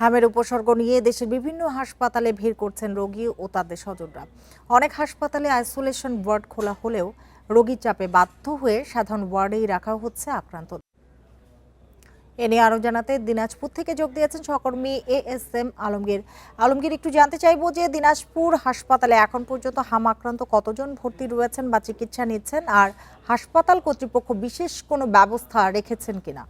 হামের উপসর্গ নিয়ে দেশের বিভিন্ন হাসপাতালে ভিড় করছেন রোগী ও তাদের স্বজনরা। অনেক হাসপাতালে আইসোলেশন ওয়ার্ড খোলা হলেও রোগীর চাপে বাধ্য হয়ে সাধারণ ওয়ার্ডেই রাখা হচ্ছে আক্রান্ত। এ নিয়ে আরো জানাতে দিনাজপুর থেকে যোগ দিয়েছেন সহকর্মী ASM আলমগীর। একটু জানতে চাইবো যে দিনাজপুর হাসপাতালে এখন পর্যন্ত হাম আক্রান্ত কতজন ভর্তি রয়েছেন বা চিকিৎসা নিচ্ছেন, আর হাসপাতাল কর্তৃপক্ষ বিশেষ কোনো ব্যবস্থা রেখেছেন কিনা?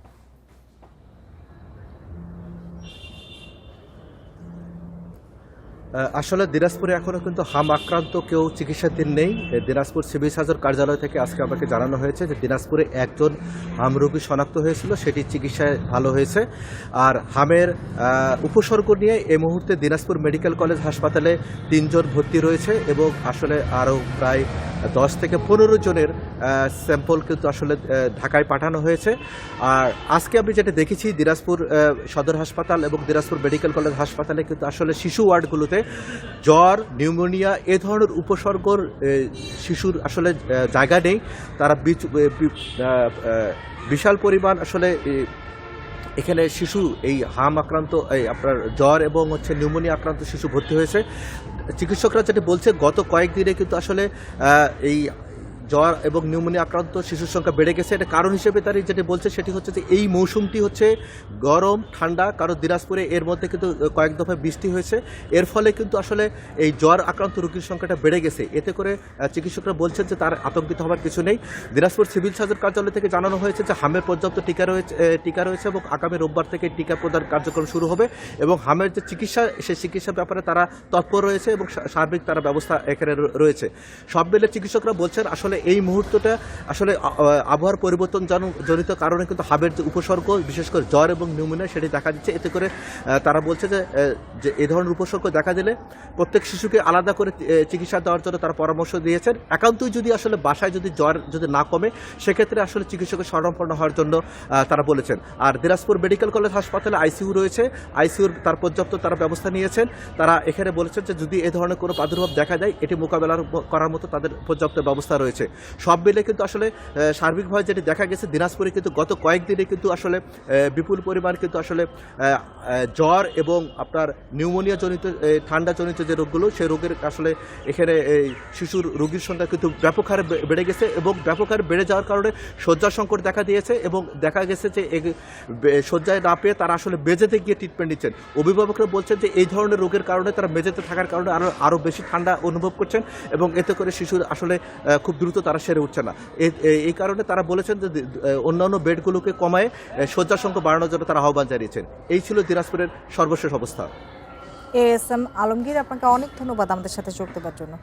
আসলে দিনাজপুরে এখনো কিন্তু হাম আক্রান্ত কেউ চিকিৎসাধীন নেই। দিনাজপুর সিভিল সার্জন কার্যালয় থেকে আজকে আমাকে জানানো হয়েছে যে দিনাজপুরে একজন হাম রোগী শনাক্ত হয়েছিল, সেটি চিকিৎসায় ভালো হয়েছে। আর হামের উপসর্গ নিয়ে এই মুহূর্তে দিনাজপুর মেডিকেল কলেজ হাসপাতালে 3 জন ভর্তি রয়েছে এবং আসলে আরও প্রায় 10 থেকে 15 জনের স্যাম্পল কিন্তু আসলে ঢাকায় পাঠানো হয়েছে। আর আজকে আমি যেটা দেখেছি দিনাজপুর সদর হাসপাতাল এবং দিনাজপুর মেডিকেল কলেজ হাসপাতালে কিন্তু আসলে শিশু ওয়ার্ডগুলোতে জ্বর, নিউমোনিয়া এ ধরনের উপসর্গর শিশুর আসলে জায়গা নেই। তারা বিশাল পরিমাণ আসলে এখানে শিশু এই হাম আক্রান্ত আপনার জ্বর এবং নিউমোনিয়া আক্রান্ত শিশু ভর্তি হয়েছে। চিকিৎসকরা যেটা বলছে গত কয়েকদিনে কিন্তু আসলে এই জ্বর এবং নিউমোনিয়া আক্রান্ত শিশুর সংখ্যা বেড়ে গেছে। এটা কারণ হিসেবে তারা যেটি বলছে সেটি হচ্ছে যে এই মৌসুমটি হচ্ছে গরম ঠান্ডা, কারণ দিনাজপুরে এর মধ্যে কিন্তু কয়েক দফায় বৃষ্টি হয়েছে, এর ফলে কিন্তু আসলে এই জ্বর আক্রান্ত রোগীর সংখ্যাটা বেড়ে গেছে। এতে করে চিকিৎসকরা বলছেন যে তার আতঙ্কিত হওয়ার কিছু নেই। দিনাজপুর সিভিল সার্জন কার্যালয় থেকে জানানো হয়েছে যে হামের পর্যাপ্ত টিকা রয়েছে এবং আগামী রোববার থেকে টিকা প্রদান কার্যক্রম শুরু হবে এবং হামের যে চিকিৎসা সেই চিকিৎসার ব্যাপারে তারা তৎপর রয়েছে এবং সার্বিক তারা ব্যবস্থা এখানে রয়েছে। সব মিলে চিকিৎসকরা বলছেন আসলে এই মুহূর্তটা আসলে আবহাওয়ার পরিবর্তন জনিত কারণে কিন্তু হামের যে উপসর্গ বিশেষ করে জ্বর এবং নিউমোনিয়া সেটি দেখা দিচ্ছে। এতে করে তারা বলছে যে এই ধরনের উপসর্গ দেখা দিলে প্রত্যেক শিশুকে আলাদা করে চিকিৎসা দেওয়ার জন্য তারা পরামর্শ দিয়েছেন। একান্তই যদি আসলে বাসায় যদি জ্বর যদি না কমে সেক্ষেত্রে আসলে চিকিৎসকের শরণাপন্ন হওয়ার জন্য তারা বলেছেন। আর দিনাজপুর মেডিকেল কলেজ হাসপাতালে আইসিইউ রয়েছে, আইসিইউর তার পর্যাপ্ত তারা ব্যবস্থা নিয়েছেন। তারা এখানে বলেছেন যে যদি এ ধরনের কোনো প্রাদুর্ভাব দেখা দেয় এটি মোকাবেলা করার মতো তাদের পর্যাপ্ত ব্যবস্থা রয়েছে। সব মিলে কিন্তু আসলে সার্বিকভাবে যেটি দেখা গেছে দিনাজপুরে কিন্তু গত কয়েকদিনে কিন্তু আসলে বিপুল পরিমাণ কিন্তু আসলে জ্বর এবং আপনার নিউমোনিয়া জনিত ঠান্ডা জনিত যে রোগগুলো সেই রোগের আসলে এখানে শিশুর রোগীর সংখ্যা কিন্তু ব্যাপক হারে বেড়ে গেছে এবং ব্যাপক হারে বেড়ে যাওয়ার কারণে শয্যা সংকট দেখা দিয়েছে এবং দেখা গেছে যে শয্যায় না পেয়ে তারা আসলে মেঝেতে গিয়ে ট্রিটমেন্ট নিচ্ছেন। অভিভাবকরা বলছেন যে এই ধরনের রোগের কারণে তারা মেঝেতে থাকার কারণে আরও বেশি ঠান্ডা অনুভব করছেন এবং এতে করে শিশুর আসলে খুব দ্রুত তারা সেরে উঠছে না। এই কারণে তারা বলেছেন যে অন্যান্য বেডগুলোকে কমায় শয্যা সংখ্যা বাড়ানোর জন্য তারা আহ্বান জানিয়েছেন। এই ছিল দিনাজপুরের সর্বশেষ অবস্থা। ASM আলমগীর, আপনাকে অনেক ধন্যবাদ আমাদের সাথে যোগ দেওয়ার জন্য।